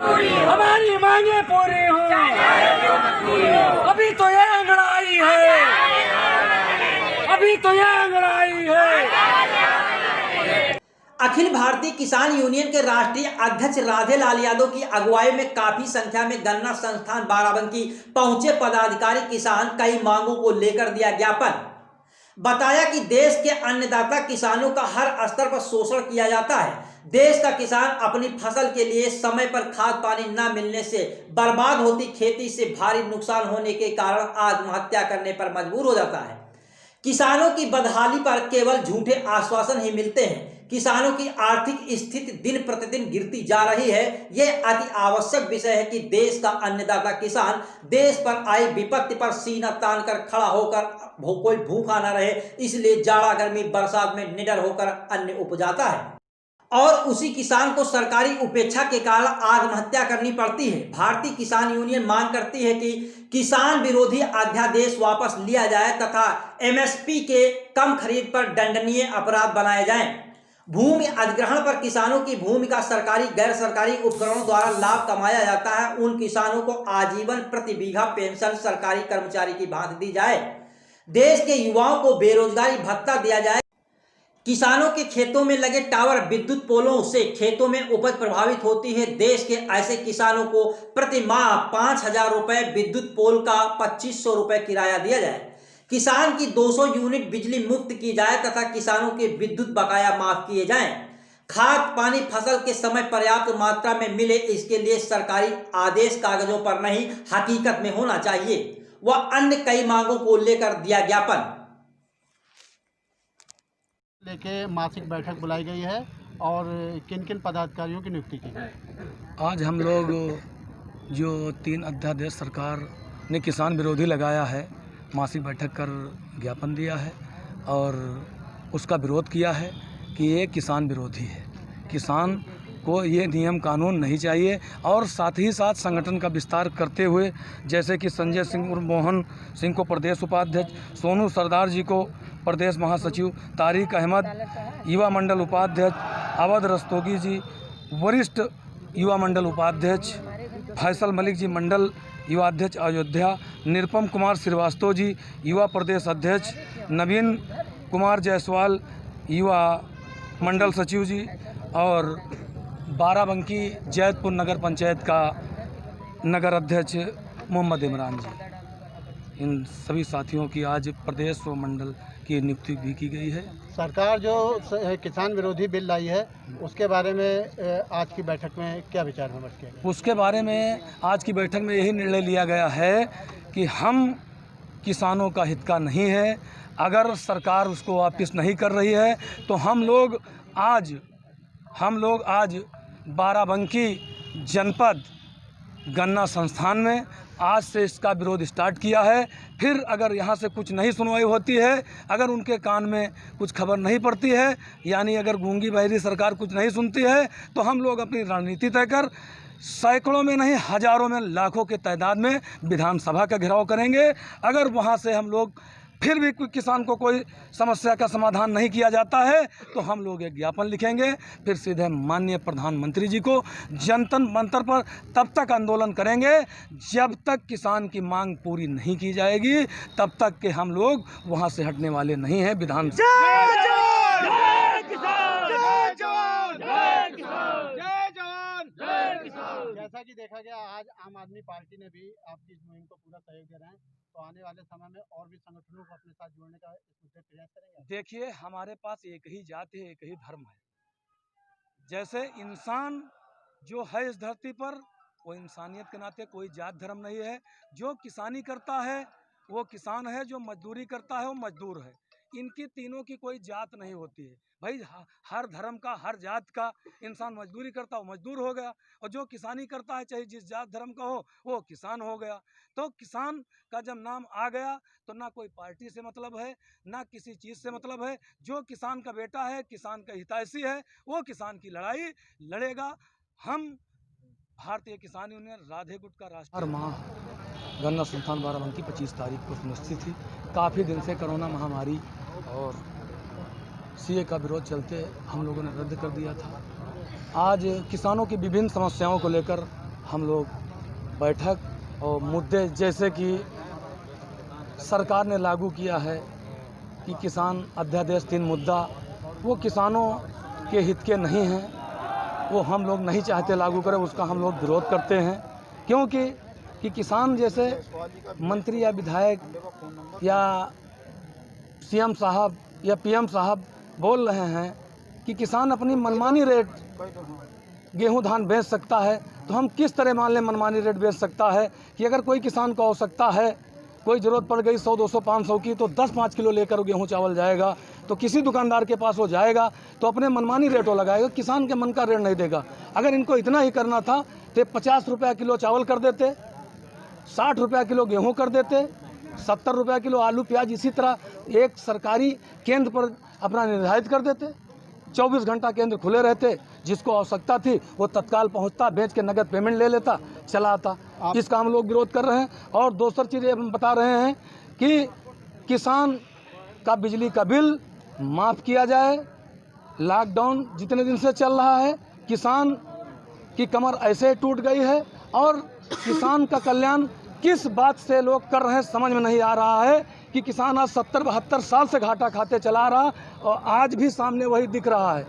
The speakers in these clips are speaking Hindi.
हमारी मांगे पूरी हो। अभी तो ये अंगड़ाई है, अभी तो ये अंगड़ाई है। अखिल भारतीय किसान यूनियन के राष्ट्रीय अध्यक्ष राधे लाल यादव की अगुवाई में काफी संख्या में गन्ना संस्थान बाराबंकी पहुंचे पदाधिकारी किसान कई मांगों को लेकर दिया ज्ञापन। बताया कि देश के अन्नदाता किसानों का हर स्तर पर शोषण किया जाता है। देश का किसान अपनी फसल के लिए समय पर खाद पानी न मिलने से बर्बाद होती खेती से भारी नुकसान होने के कारण आत्महत्या करने पर मजबूर हो जाता है। किसानों की बदहाली पर केवल झूठे आश्वासन ही मिलते हैं। किसानों की आर्थिक स्थिति दिन प्रतिदिन गिरती जा रही है। यह अति आवश्यक विषय है कि देश का अन्नदाता किसान देश पर आई विपत्ति पर सीना तान कर खड़ा होकर कोई भूखा न रहे, इसलिए जाड़ा गर्मी बरसात में निडर होकर अन्न उपजाता है और उसी किसान को सरकारी उपेक्षा के कारण आत्महत्या करनी पड़ती है। भारतीय किसान यूनियन मांग करती है कि किसान विरोधी अध्यादेश वापस लिया जाए तथा एमएसपी के कम खरीद पर दंडनीय अपराध बनाए जाएं। भूमि अधिग्रहण पर किसानों की भूमि का सरकारी गैर सरकारी उपकरणों द्वारा लाभ कमाया जाता है, उन किसानों को आजीवन प्रति बीघा पेंशन सरकारी कर्मचारी की भांति दी जाए। देश के युवाओं को बेरोजगारी भत्ता दिया जाए। किसानों के खेतों में लगे टावर विद्युत पोलों से खेतों में उपज प्रभावित होती है। देश के ऐसे किसानों को प्रति माह 5,000 रुपए विद्युत पोल का 2,500 रुपए किराया दिया जाए। किसान की 200 यूनिट बिजली मुफ्त की जाए तथा किसानों के विद्युत बकाया माफ किए जाएं। खाद पानी फसल के समय पर्याप्त मात्रा में मिले, इसके लिए सरकारी आदेश कागजों पर नहीं हकीकत में होना चाहिए। वह अन्य कई मांगों को लेकर दिया ज्ञापन। लेके मासिक बैठक बुलाई गई है और किन किन पदाधिकारियों की नियुक्ति की गई। आज हम लोग जो 3 अध्यादेश सरकार ने किसान विरोधी लगाया है, मासिक बैठक कर ज्ञापन दिया है और उसका विरोध किया है कि ये किसान विरोधी है। किसान को ये नियम कानून नहीं चाहिए और साथ ही साथ संगठन का विस्तार करते हुए जैसे कि संजय सिंह उर्फ मोहन सिंह को प्रदेश उपाध्यक्ष, सोनू सरदार जी को प्रदेश महासचिव, तारिक अहमद युवा मंडल उपाध्यक्ष, अवध रस्तोगी जी वरिष्ठ युवा मंडल उपाध्यक्ष, फैसल मलिक जी मंडल युवा अध्यक्ष अयोध्या, निरुपम कुमार श्रीवास्तव जी युवा प्रदेश अध्यक्ष, नवीन कुमार जायसवाल युवा मंडल सचिव जी और बाराबंकी जैतपुर नगर पंचायत का नगर अध्यक्ष मोहम्मद इमरान जी। इन सभी साथियों की आज प्रदेश व मंडल की नियुक्ति भी की गई है। सरकार जो किसान विरोधी बिल लाई है उसके बारे में आज की बैठक में क्या विचार विमर्श किया गया? उसके बारे में आज की बैठक में यही निर्णय लिया गया है कि हम किसानों का हित का नहीं है। अगर सरकार उसको वापस नहीं कर रही है तो हम लोग आज बाराबंकी जनपद गन्ना संस्थान में आज से इसका विरोध स्टार्ट किया है। फिर अगर यहाँ से कुछ नहीं सुनवाई होती है, अगर उनके कान में कुछ खबर नहीं पड़ती है, यानी अगर गूंगी बहरी सरकार कुछ नहीं सुनती है, तो हम लोग अपनी रणनीति तय कर सैकड़ों में नहीं हजारों में लाखों के तादाद में विधानसभा का घेराव करेंगे। अगर वहाँ से हम लोग फिर भी कोई किसान को कोई समस्या का समाधान नहीं किया जाता है तो हम लोग एक ज्ञापन लिखेंगे, फिर सीधे माननीय प्रधानमंत्री जी को जनतन मंत्र पर तब तक आंदोलन करेंगे जब तक किसान की मांग पूरी नहीं की जाएगी, तब तक के हम लोग वहां से हटने वाले नहीं हैं। जैसा कि देखा गया आज आम आदमी पार्टी ने भी आपकी इस मुहिम को पूरा सहयोग दे रहे हैं, तो आने वाले समय में और भी संगठनों को अपने साथ जोड़ने का इस मुद्दे प्रयास करेंगे। देखिए, हमारे पास एक ही जाति है, एक ही धर्म है। जैसे इंसान जो है इस धरती पर, वो इंसानियत के नाते कोई जात धर्म नहीं है। जो किसानी करता है वो किसान है, जो मजदूरी करता है वो मजदूर है। इनकी तीनों की कोई जात नहीं होती है भाई। हर धर्म का, हर जात का इंसान मजदूरी करता, वो मजदूर हो गया, और जो किसानी करता है चाहे जिस जात धर्म का हो वो किसान हो गया। तो किसान का जब नाम आ गया तो ना कोई पार्टी से मतलब है, ना किसी चीज़ से मतलब है। जो किसान का बेटा है, किसान का हितैषी है, वो किसान की लड़ाई लड़ेगा। हम भारतीय किसान यूनियन राधे गुट का राष्ट्रीय हर माह गन्ना संस्थान बाराबंकी 25 तारीख को सुनिश्चित थी। काफ़ी दिन से कोरोना महामारी और सीए का विरोध चलते हम लोगों ने रद्द कर दिया था। आज किसानों की विभिन्न समस्याओं को लेकर हम लोग बैठक और मुद्दे जैसे कि सरकार ने लागू किया है कि किसान अध्यादेश 3 मुद्दा, वो किसानों के हित के नहीं हैं, वो हम लोग नहीं चाहते लागू करें, उसका हम लोग विरोध करते हैं। क्योंकि कि किसान जैसे मंत्री या विधायक या सीएम साहब या पीएम साहब बोल रहे हैं कि किसान अपनी मनमानी रेट गेहूं धान बेच सकता है, तो हम किस तरह मान लें मनमानी रेट बेच सकता है कि अगर कोई किसान को आवश्यकता है, कोई ज़रूरत पड़ गई 100, 200, 500 की, तो 10-5 किलो लेकर गेहूं चावल जाएगा, तो किसी दुकानदार के पास वो जाएगा तो अपने मनमानी रेट वो लगाएगा, किसान के मन का रेट नहीं देगा। अगर इनको इतना ही करना था तो 50 रुपया किलो चावल कर देते, 60 रुपया किलो गेहूँ कर देते, 70 रुपया किलो आलू प्याज इसी तरह एक सरकारी केंद्र पर अपना निर्धारित कर देते। 24 घंटा केंद्र खुले रहते, जिसको आवश्यकता थी वो तत्काल पहुंचता, बेच के नगद पेमेंट ले लेता, चला आता। इसका हम लोग विरोध कर रहे हैं। और दूसरी चीज़ हम बता रहे हैं कि किसान का बिजली का बिल माफ़ किया जाए। लॉकडाउन जितने दिन से चल रहा है, किसान की कमर ऐसे टूट गई है और किसान का कल्याण किस बात से लोग कर रहे हैं समझ में नहीं आ रहा है कि किसान आज 70-72 साल से घाटा खाते चला रहा और आज भी सामने वही दिख रहा है।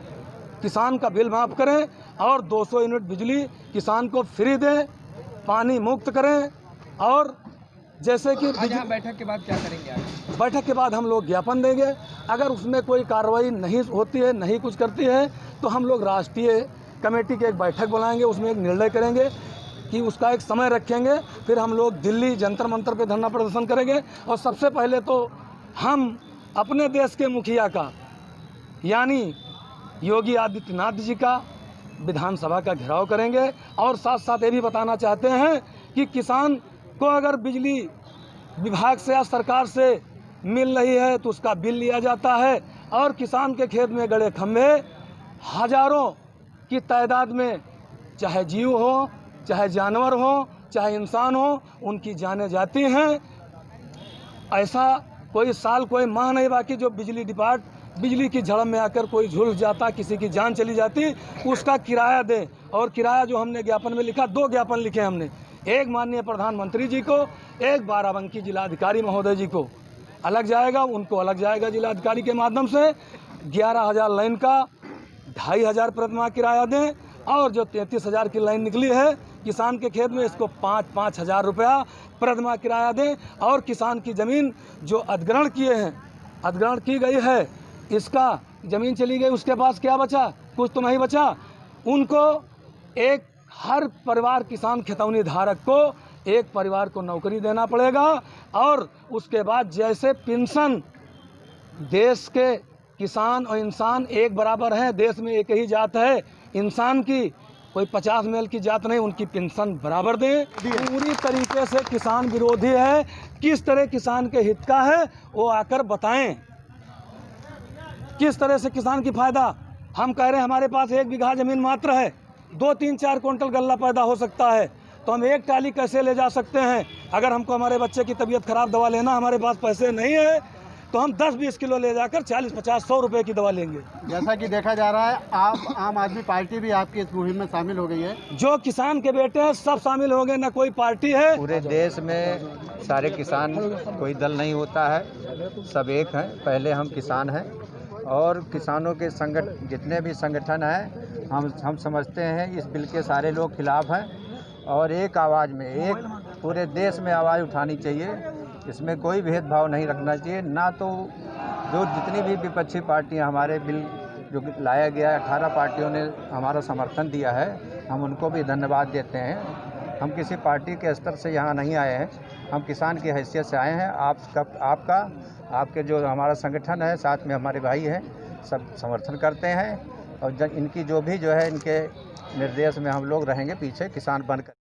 किसान का बिल माफ़ करें और 200 यूनिट बिजली किसान को फ्री दें, पानी मुक्त करें। और जैसे कि बैठक के बाद क्या करेंगे आप? बैठक के बाद हम लोग ज्ञापन देंगे। अगर उसमें कोई कार्रवाई नहीं होती है, नहीं कुछ करती है, तो हम लोग राष्ट्रीय कमेटी की एक बैठक बुलाएंगे, उसमें एक निर्णय करेंगे कि उसका एक समय रखेंगे। फिर हम लोग दिल्ली जंतर मंतर पे धरना प्रदर्शन करेंगे और सबसे पहले तो हम अपने देश के मुखिया का यानी योगी आदित्यनाथ जी का विधानसभा का घेराव करेंगे। और साथ साथ ये भी बताना चाहते हैं कि किसान को अगर बिजली विभाग से या सरकार से मिल रही है तो उसका बिल लिया जाता है और किसान के खेत में गड़े खंभे हजारों की तादाद में, चाहे जीव हो, चाहे जानवर हो, चाहे इंसान हो, उनकी जानें जाती हैं। ऐसा कोई साल कोई माह नहीं बाकी जो बिजली की झड़प में आकर कोई झुलस जाता, किसी की जान चली जाती, उसका किराया दें। और किराया जो हमने ज्ञापन में लिखा, 2 ज्ञापन लिखे हमने, एक माननीय प्रधानमंत्री जी को, एक बाराबंकी जिलाधिकारी महोदय जी को अलग जाएगा, उनको अलग जाएगा जिलाधिकारी के माध्यम से। 11,000 लाइन का 2,500 प्रतिमाह किराया दें और जो 33,000 की लाइन निकली है किसान के खेत में, इसको 5-5 हज़ार रुपया प्रतिमाह किराया दें। और किसान की ज़मीन जो अधिग्रहण किए हैं, अधिग्रहण की गई है, इसका ज़मीन चली गई, उसके पास क्या बचा? कुछ तो नहीं बचा। उनको एक हर परिवार किसान खितौनी धारक को एक परिवार को नौकरी देना पड़ेगा। और उसके बाद जैसे पेंशन, देश के किसान और इंसान एक बराबर हैं, देश में एक ही जात है इंसान की, कोई 50 मेल की जात नहीं, उनकी पेंशन बराबर दें। पूरी तरीके से किसान विरोधी है। किस तरह किसान के हित का है वो आकर बताएं, किस तरह से किसान की फ़ायदा। हम कह रहे हैं हमारे पास 1 बीघा ज़मीन मात्र है, 2-3-4 क्विंटल गल्ला पैदा हो सकता है, तो हम 1 टाली कैसे ले जा सकते हैं? अगर हमको हमारे बच्चे की तबीयत ख़राब दवा लेना, हमारे पास पैसे नहीं है, तो हम 10-20 किलो ले जाकर 40-50-100 रुपए की दवा लेंगे। जैसा कि देखा जा रहा है, आप आम आदमी पार्टी भी आपकी इस मुहिम में शामिल हो गई है। जो किसान के बेटे हैं सब शामिल हो गए, ना कोई पार्टी है। पूरे देश में सारे किसान, कोई दल नहीं होता है, सब एक हैं। पहले हम किसान हैं और किसानों के जितने भी संगठन हैं, हम समझते हैं इस बिल के सारे लोग खिलाफ हैं और एक आवाज़ में, एक पूरे देश में आवाज़ उठानी चाहिए। इसमें कोई भेदभाव नहीं रखना चाहिए। ना तो जो जितनी भी विपक्षी पार्टियां हमारे बिल जो लाया गया है, 18 पार्टियों ने हमारा समर्थन दिया है, हम उनको भी धन्यवाद देते हैं। हम किसी पार्टी के स्तर से यहाँ नहीं आए हैं, हम किसान की हैसियत से आए हैं। आपके जो हमारा संगठन है, साथ में हमारे भाई हैं, सब समर्थन करते हैं और इनकी जो है इनके निर्देश में हम लोग रहेंगे पीछे किसान बनकर।